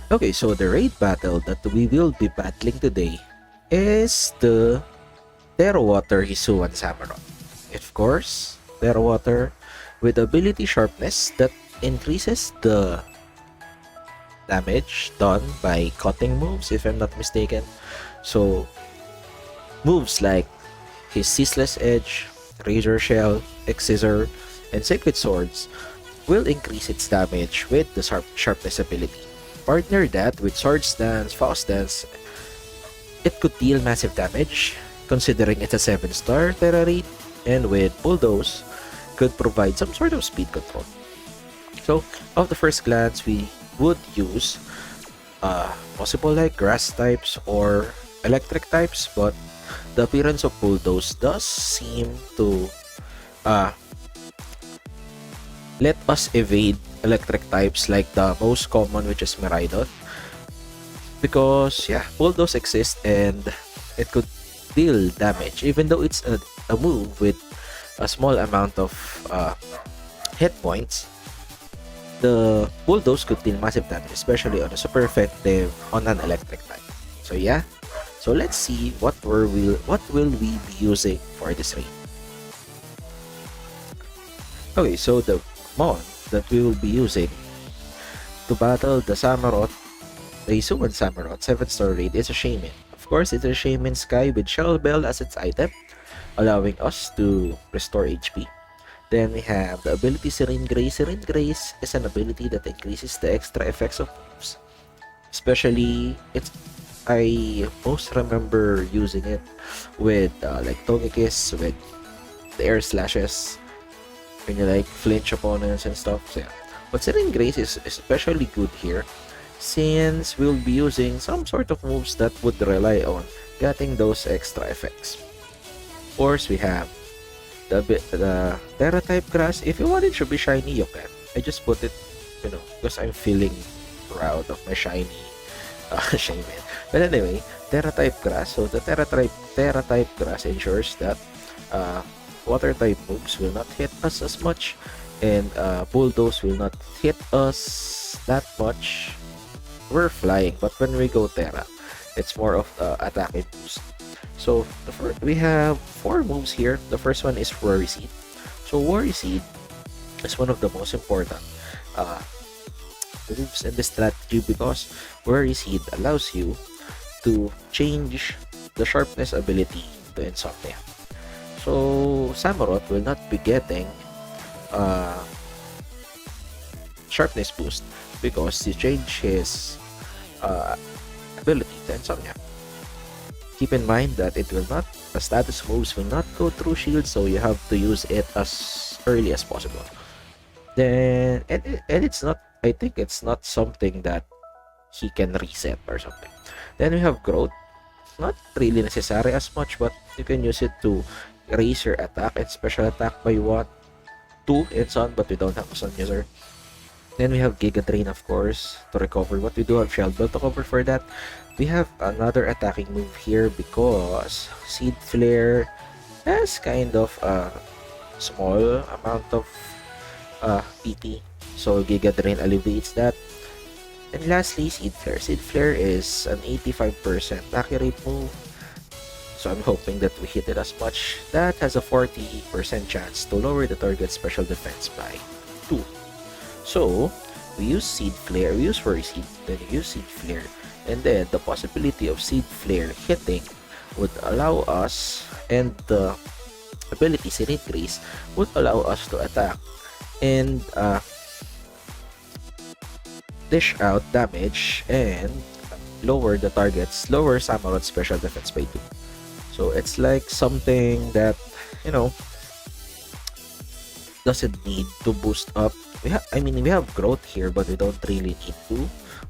Okay, so the raid battle that we will be battling today is the Tera Water Hisuian Samurott. Of course, Tera Water with ability sharpness that increases the damage done by cutting moves, if I'm not mistaken. So moves like his Ceaseless Edge, Razor Shell, Excisor, and Sacred Swords will increase its damage with the sharpness ability. Partner that with Sword Stance, Faust Dance, it could deal massive damage, considering it's a 7-star Tera Raid, and with Bulldoze, could provide some sort of speed control. So, off the first glance, we would use possible like grass types or electric types, but the appearance of Bulldoze does seem to uh, let us evade electric types like the most common, which is Miraidon, because yeah, Bulldoze exists and it could deal damage even though it's a move with a small amount of hit points. The Bulldoze could deal massive damage, especially on a super effective on an electric type. So yeah, so let's see what will we be using for this raid. Okay, so the mon that we will be using to battle the Samurott, the Hisuian Samurott 7-star raid is a Shaymin. Of course, it's a Shaymin-Sky with Shell Bell as its item, allowing us to restore HP. Then we have the ability Serene Grace. Serene Grace is an ability that increases the extra effects of moves. Especially, I most remember using it with like Togekiss, with the air slashes, when you like flinch opponents and stuff. So yeah. But Serene Grace is especially good here, since we'll be using some sort of moves that would rely on getting those extra effects. Of course, we have the Tera type grass. If you want it to be shiny, you can. I just put it, because I'm feeling proud of my shiny Shaymin. But anyway, Tera type grass. So the Tera type grass ensures that water type moves will not hit us as much, and Bulldoze will not hit us that much. We're flying, but when we go Tera, it's more of attacking boost. So we have 4 moves here. The first one is Worry Seed. So Worry Seed is one of the most important moves in this strategy, because Worry Seed allows you to change the sharpness ability to Insomnia. So Samurott will not be getting sharpness boost because he changed his ability to Insomnia. Keep in mind that the status moves will not go through shield, so you have to use it as early as possible. Then, and it's not, I think it's not something that he can reset or something. Then we have Growth. Not really necessary as much, but you can use it to raise your attack and special attack by 2 and so on, but we don't have a Sun user. Then we have Giga Drain, of course, to recover, but we do have Shell Bell to cover for that. We have another attacking move here because Seed Flare has kind of a small amount of PT, so Giga Drain alleviates that. And lastly, Seed Flare. Seed Flare is an 85% accurate move, so I'm hoping that we hit it as much. That has a 40% chance to lower the target's special defense by 2. So, we use Seed Flare, we use Worry Seed, then we use Seed Flare, and then the possibility of Seed Flare hitting would allow us, and the ability Serene Grace would allow us to attack and dish out damage and lower Samurott's special defense by 2. So it's like something that, doesn't need to boost up. We have Growth here, but we don't really need to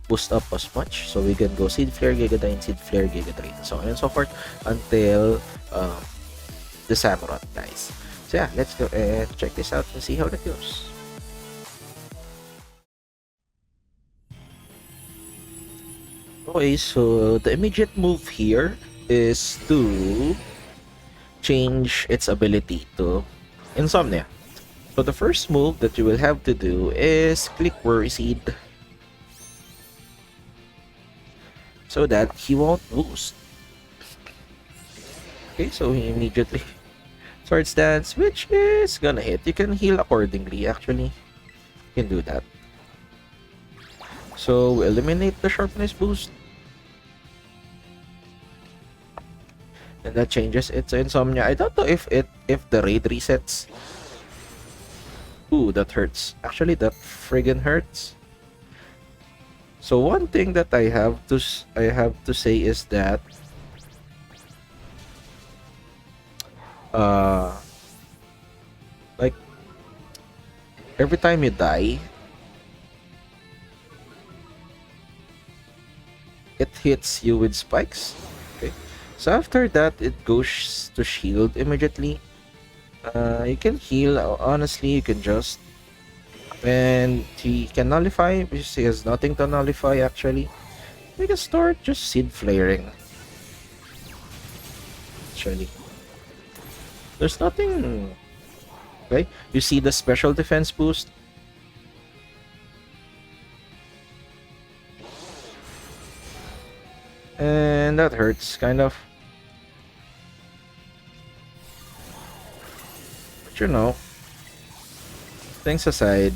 boost up as much. So we can go Seed Flare, Giga Drain, Seed Flare, Giga Drain, and so on and so forth until the Samurott dies. So yeah, let's go and check this out and see how that goes. Okay, so the immediate move here is to change its ability to Insomnia. So the first move that you will have to do is click Worry Seed. so that he won't boost. Okay, so he immediately Swords Dance, which is gonna hit. You can heal accordingly, actually. You can do that. So, we eliminate the sharpness boost. And that changes its insomnia. I don't know if the raid resets. Ooh, that hurts. Actually, that friggin' hurts. So one thing that I have to say is that uh like every time you die, it hits you with spikes. Okay. So after that, it goes to shield immediately. You can heal. Honestly, you can just, and he can nullify because he has nothing to nullify actually. We can start just seed flaring. Actually, there's nothing. Okay, you see the special defense boost. And that hurts, kind of. But you know, things aside,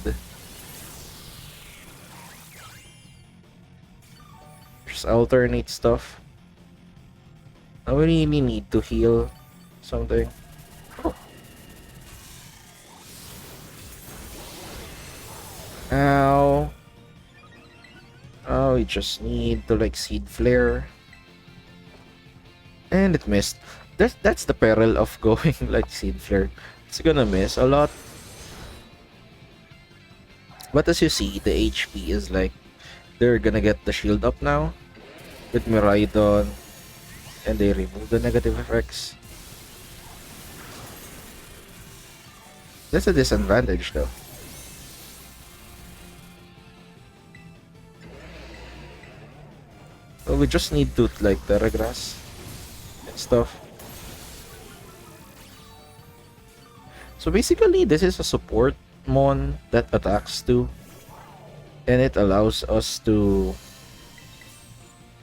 just alternate stuff. I really need to heal something. Oh. Ow. Oh, we just need to like seed flare. And it missed. That's the peril of going like seed flare. It's gonna miss a lot. But as you see, the HP is like they're gonna get the shield up now with Miraidon, and they remove the negative effects. That's a disadvantage though. So we just need to like Terra Grass and stuff. So basically, this is a support mon that attacks too, and it allows us to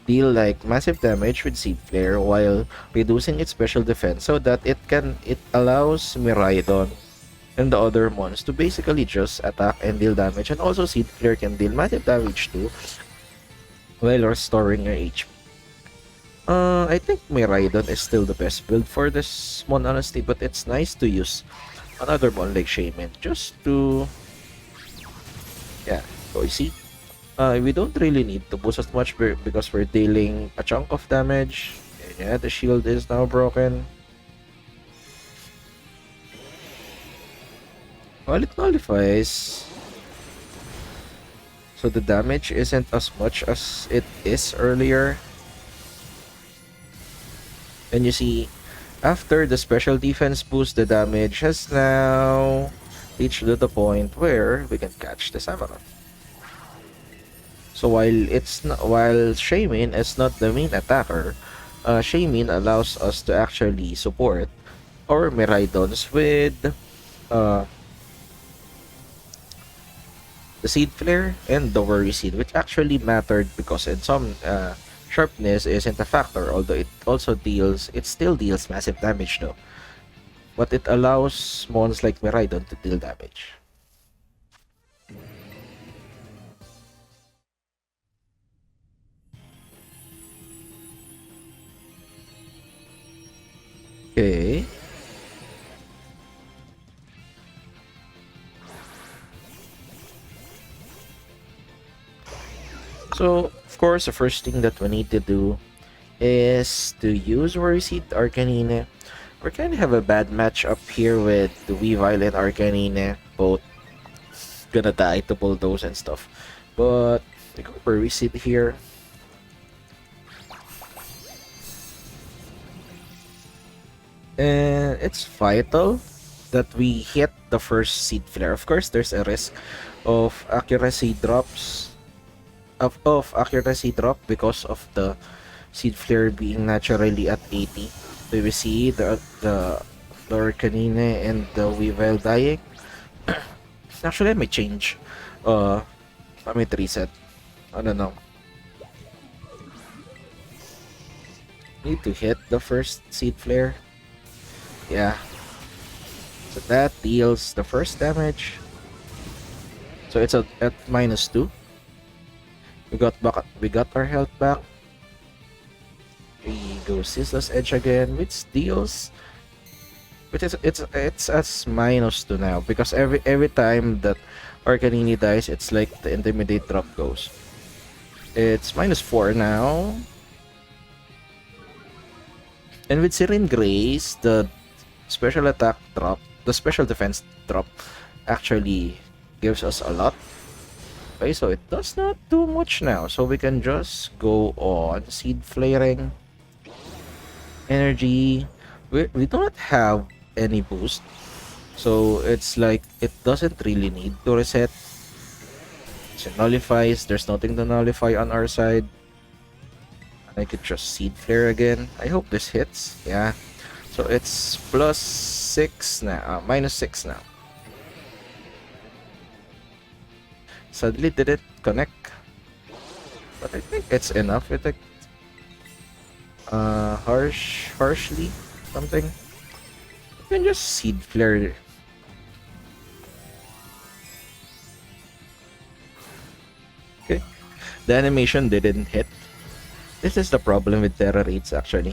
deal like massive damage with Seed Flare while reducing its special defense, so that it allows Miraidon and the other mons to basically just attack and deal damage, and also Seed Flare can deal massive damage too while restoring your HP. I think Miraidon is still the best build for this mon, honestly, but it's nice to use another mon like Shaymin just to, yeah. So you see, we don't really need to boost as much because we're dealing a chunk of damage. And yeah, the shield is now broken. While it nullifies, so the damage isn't as much as it is earlier. And you see, after the special defense boost, the damage has now reached to the point where we can catch the Samurott. So while Shaymin is not the main attacker, Shaymin allows us to actually support our Miraidons with the Seed Flare and the Worry Seed, which actually mattered because in some sharpness isn't a factor, although it still deals massive damage though. But it allows mons like Miraidon to deal damage. Okay. So, of course, the first thing that we need to do is to use Worry Seed Arcanine. We kind of have a bad matchup here with the Weavile and Arcanine, both gonna die to bulldoze and stuff. But we go Worry Seed here. And it's vital that we hit the first Seed Flare. Of course, there's a risk of accuracy drops of accuracy drop because of the Seed Flare being naturally at 80. So we see the Arcanine and the Weavile dying. Actually, I may change. I may reset. I don't know. need to hit the first Seed Flare. Yeah. So that deals the first damage. So it's at -2. We got our health back. We go Ceaseless Edge again, which deals. But it's as -2 now because every time that Arcanini dies, it's like the Intimidate drop goes. It's -4 now. And with Serene Grace, the special attack drop, the special defense drop actually gives us a lot. Okay, so it does not do much now. So we can just go on Seed Flaring. Energy. We do not have any boost. So it's like it doesn't really need to reset. So it nullifies. There's nothing to nullify on our side. I could just Seed Flare again. I hope this hits. Yeah. So it's +6 now. -6 now. Sadly didn't connect. But I think it's enough. It like harshly something. You can just Seed Flare. Okay. The animation didn't hit. This is the problem with Tera Raids actually.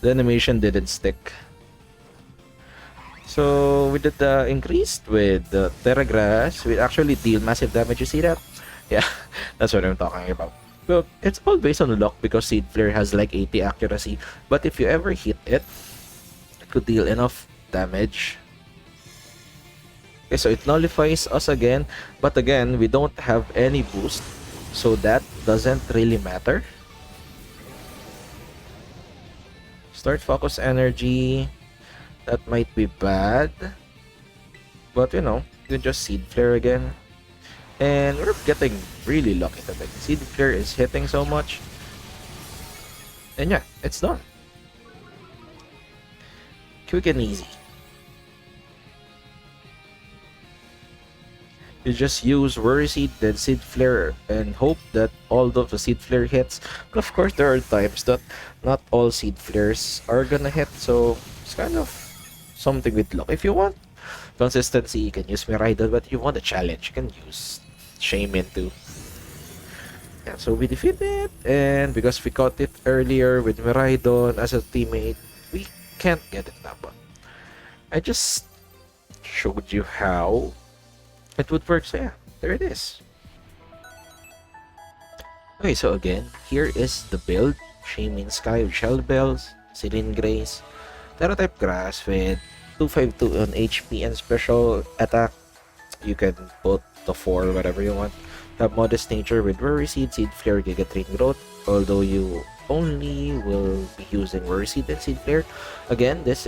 The animation didn't stick. So we did the increased with the Terra Grass. We actually deal massive damage. You see that? Yeah, that's what I'm talking about. Well, it's all based on luck because Seed Flare has like 80 accuracy. But if you ever hit it, it could deal enough damage. Okay, so it nullifies us again. But again, we don't have any boost. So that doesn't really matter. Start Focus Energy. That might be bad. But you know, you just Seed Flare again. And we're getting really lucky today. Seed Flare is hitting so much. And yeah, it's done. Quick and easy. You just use Worry Seed, then Seed Flare, and hope that all of the Seed Flare hits. But of course, there are times that not all Seed Flares are gonna hit, so it's kind of something with luck. If you want consistency, you can use Miraidon, but if you want a challenge, you can use Shaymin too. Yeah, so we defeated, and because we caught it earlier with Miraidon as a teammate, we can't get it now, but I just showed you how it would work, so yeah, there it is. Okay, so again, here is the build. Shaymin-Sky with Shell Bells, Serene Grace, Tera type Grass with 252 on HP and special attack. You can put the 4 whatever you want. Have Modest Nature with Worry Seed, Seed Flare, Giga Drain Growth, although you only will be using Worry Seed and Seed Flare. Again, there's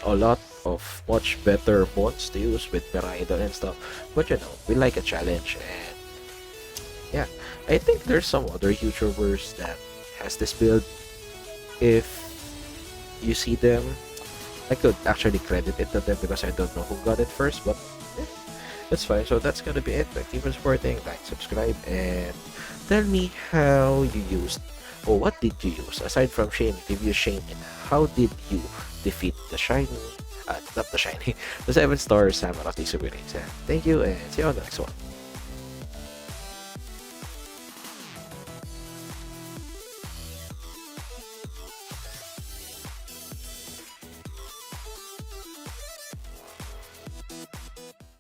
a lot of much better mods to use with Miraidon and stuff, but you know, we like a challenge, and yeah, I think there's some other YouTubers that has this build. If you see them, I could actually credit it to them because I don't know who got it first, but yeah, that's fine. So that's gonna be it. Thank you for supporting, like, subscribe, and tell me how you used, or what did you use aside from Shaymin. If you Shaymin, how did you defeat the shiny, not the shiny, the 7-star Samurott Hisuian Samurott? Thank you, and see you on the next one.